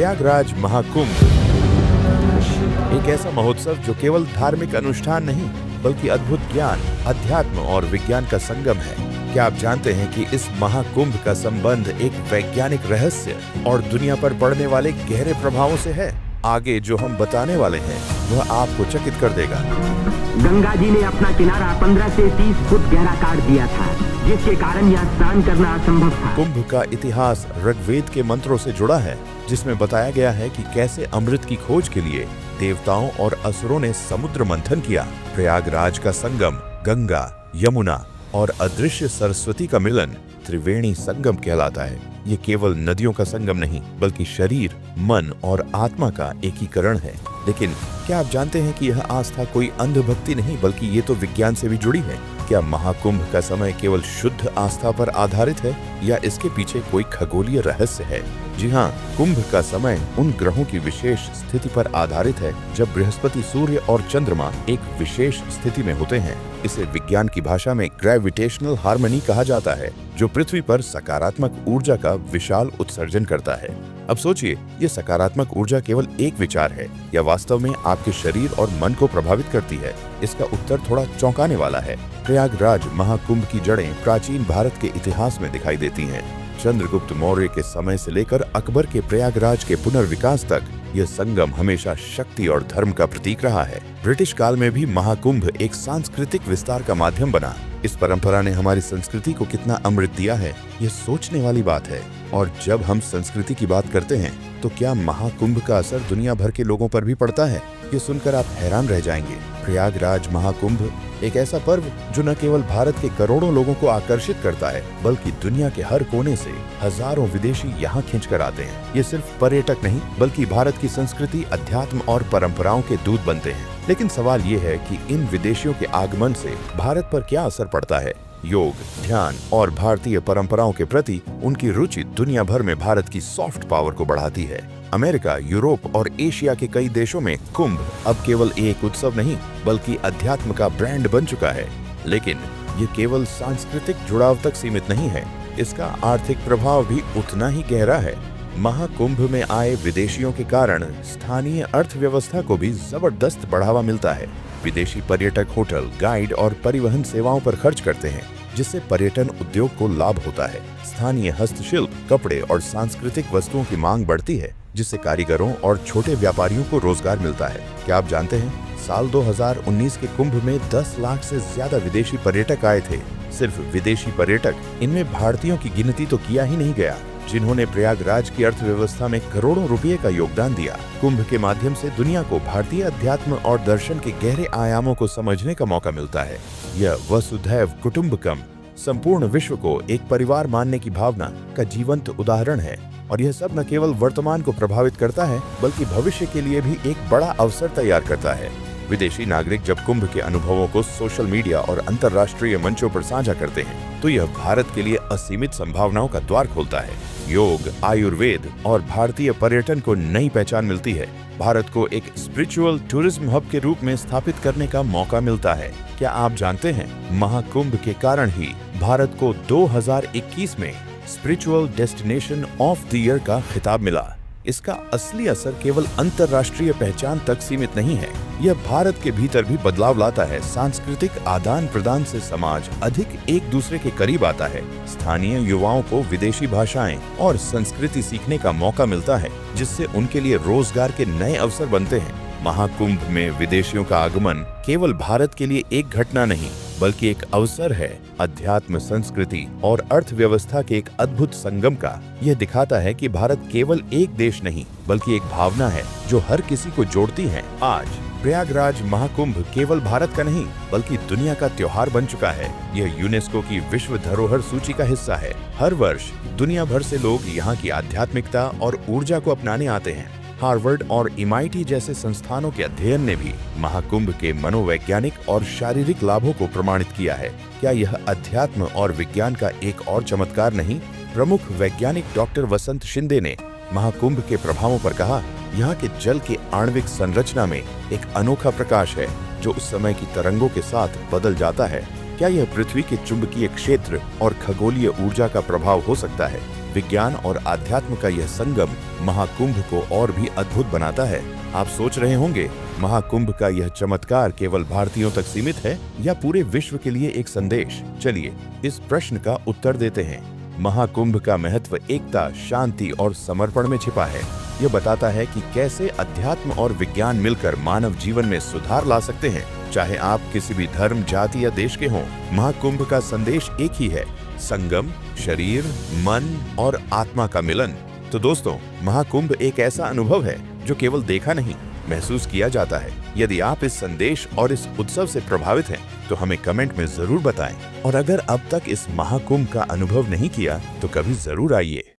प्रयागराज महाकुंभ एक ऐसा महोत्सव जो केवल धार्मिक अनुष्ठान नहीं बल्कि अद्भुत ज्ञान, अध्यात्म और विज्ञान का संगम है। क्या आप जानते हैं कि इस महाकुंभ का संबंध एक वैज्ञानिक रहस्य और दुनिया पर पड़ने वाले गहरे प्रभावों से है? आगे जो हम बताने वाले हैं वह आपको चकित कर देगा। गंगा जी ने अपना किनारा 15 से 30 फुट गहरा काट दिया था, जिसके कारण यह स्नान करना असंभव था। कुंभ का इतिहास ऋग्वेद के मंत्रों से जुड़ा है, जिसमें बताया गया है कि कैसे अमृत की खोज के लिए देवताओं और असुरों ने समुद्र मंथन किया। प्रयागराज का संगम गंगा, यमुना और अदृश्य सरस्वती का मिलन त्रिवेणी संगम कहलाता है। ये केवल नदियों का संगम नहीं बल्कि शरीर, मन और आत्मा का एकीकरण है। लेकिन क्या आप जानते हैं कि यह आस्था कोई अंधभक्ति नहीं बल्कि ये तो विज्ञान से भी जुड़ी है? क्या महाकुंभ का समय केवल शुद्ध आस्था पर आधारित है या इसके पीछे कोई खगोलीय रहस्य है? जी हाँ, कुंभ का समय उन ग्रहों की विशेष स्थिति पर आधारित है जब बृहस्पति, सूर्य और चंद्रमा एक विशेष स्थिति में होते हैं। इसे विज्ञान की भाषा में ग्रेविटेशनल हार्मनी कहा जाता है, जो पृथ्वी पर सकारात्मक ऊर्जा का विशाल उत्सर्जन करता है। अब सोचिए, ये सकारात्मक ऊर्जा केवल एक विचार है या वास्तव में आपके शरीर और मन को प्रभावित करती है? इसका उत्तर थोड़ा चौंकाने वाला है। प्रयागराज महाकुंभ की जड़ें प्राचीन भारत के इतिहास में दिखाई देती हैं। चंद्रगुप्त मौर्य के समय से लेकर अकबर के प्रयागराज के पुनर्विकास तक यह संगम हमेशा शक्ति और धर्म का प्रतीक रहा है। ब्रिटिश काल में भी महाकुंभ एक सांस्कृतिक विस्तार का माध्यम बना। इस परंपरा ने हमारी संस्कृति को कितना अमृत दिया है, ये सोचने वाली बात है। और जब हम संस्कृति की बात करते हैं तो क्या महाकुंभ का असर दुनिया भर के लोगों पर भी पड़ता है? ये सुनकर आप हैरान रह जाएंगे। प्रयागराज महाकुंभ एक ऐसा पर्व जो न केवल भारत के करोड़ों लोगों को आकर्षित करता है बल्कि दुनिया के हर कोने से हजारों विदेशी यहाँ खींचकर आते हैं। ये सिर्फ पर्यटक नहीं बल्कि भारत की संस्कृति, अध्यात्म और परंपराओं के दूत बनते हैं। लेकिन सवाल ये है कि इन विदेशियों के आगमन से भारत पर क्या असर पड़ता है? योग, ध्यान और भारतीय परंपराओं के प्रति उनकी रुचि दुनिया भर में भारत की सॉफ्ट पावर को बढ़ाती है। अमेरिका, यूरोप और एशिया के कई देशों में कुंभ अब केवल एक उत्सव नहीं बल्कि अध्यात्म का ब्रांड बन चुका है। लेकिन ये केवल सांस्कृतिक जुड़ाव तक सीमित नहीं है, इसका आर्थिक प्रभाव भी उतना ही गहरा है। महाकुंभ में आए विदेशियों के कारण स्थानीय अर्थव्यवस्था को भी जबरदस्त बढ़ावा मिलता है। विदेशी पर्यटक होटल, गाइड और परिवहन सेवाओं पर खर्च करते हैं, जिससे पर्यटन उद्योग को लाभ होता है। स्थानीय हस्तशिल्प, कपड़े और सांस्कृतिक वस्तुओं की मांग बढ़ती है, जिससे कारीगरों और छोटे व्यापारियों को रोजगार मिलता है। क्या आप जानते हैं, साल 2019 के कुंभ में 10 लाख से ज्यादा विदेशी पर्यटक आए थे। सिर्फ विदेशी पर्यटक, इनमें भारतीयों की गिनती तो किया ही नहीं गया, जिन्होंने प्रयागराज की अर्थव्यवस्था में करोड़ों रुपए का योगदान दिया। कुंभ के माध्यम से दुनिया को भारतीय अध्यात्म और दर्शन के गहरे आयामों को समझने का मौका मिलता है। यह वसुधैव कुटुंबकम, संपूर्ण विश्व को एक परिवार मानने की भावना का जीवंत उदाहरण है। और यह सब न केवल वर्तमान को प्रभावित करता है बल्कि भविष्य के लिए भी एक बड़ा अवसर तैयार करता है। विदेशी नागरिक जब कुंभ के अनुभवों को सोशल मीडिया और अंतर्राष्ट्रीय मंचों पर साझा करते हैं तो यह भारत के लिए असीमित संभावनाओं का द्वार खोलता है। योग, आयुर्वेद और भारतीय पर्यटन को नई पहचान मिलती है। भारत को एक स्पिरिचुअल टूरिज्म हब के रूप में स्थापित करने का मौका मिलता है। क्या आप जानते हैं, महाकुंभ के कारण ही भारत को 2021 में spiritual destination of the year का खिताब मिला। इसका असली असर केवल अंतर्राष्ट्रीय पहचान तक सीमित नहीं है, यह भारत के भीतर भी बदलाव लाता है। सांस्कृतिक आदान प्रदान से समाज अधिक एक दूसरे के करीब आता है। स्थानीय युवाओं को विदेशी भाषाएं और संस्कृति सीखने का मौका मिलता है, जिससे उनके लिए रोजगार के नए अवसर बनते हैं। महाकुंभ में विदेशियों का आगमन केवल भारत के लिए एक घटना नहीं बल्कि एक अवसर है, अध्यात्म, संस्कृति और अर्थव्यवस्था के एक अद्भुत संगम का। यह दिखाता है कि भारत केवल एक देश नहीं बल्कि एक भावना है जो हर किसी को जोड़ती है। आज प्रयागराज महाकुंभ केवल भारत का नहीं बल्कि दुनिया का त्योहार बन चुका है। यह यूनेस्को की विश्व धरोहर सूची का हिस्सा है। हर वर्ष दुनिया भर से लोग यहाँ की आध्यात्मिकता और ऊर्जा को अपनाने आते हैं। हार्वर्ड और MIT जैसे संस्थानों के अध्ययन ने भी महाकुंभ के मनोवैज्ञानिक और शारीरिक लाभों को प्रमाणित किया है। क्या यह अध्यात्म और विज्ञान का एक और चमत्कार नहीं? प्रमुख वैज्ञानिक डॉक्टर वसंत शिंदे ने महाकुंभ के प्रभावों पर कहा, यहाँ के जल की आणविक संरचना में एक अनोखा प्रकाश है जो उस समय की तरंगों के साथ बदल जाता है। क्या यह पृथ्वी के चुंबकीय क्षेत्र और खगोलीय ऊर्जा का प्रभाव हो सकता है? विज्ञान और आध्यात्म का यह संगम महाकुंभ को और भी अद्भुत बनाता है। आप सोच रहे होंगे, महाकुंभ का यह चमत्कार केवल भारतीयों तक सीमित है या पूरे विश्व के लिए एक संदेश? चलिए इस प्रश्न का उत्तर देते हैं। महाकुंभ का महत्व एकता, शांति और समर्पण में छिपा है। यह बताता है कि कैसे अध्यात्म और विज्ञान मिलकर मानव जीवन में सुधार ला सकते हैं। चाहे आप किसी भी धर्म, जाति या देश के हों, महाकुंभ का संदेश एक ही है: संगम, शरीर, मन और आत्मा का मिलन। तो दोस्तों, महाकुंभ एक ऐसा अनुभव है जो केवल देखा नहीं, महसूस किया जाता है। यदि आप इस संदेश और इस उत्सव से प्रभावित हैं, तो हमें कमेंट में जरूर बताएं। और अगर अब तक इस महाकुंभ का अनुभव नहीं किया, तो कभी जरूर आइए।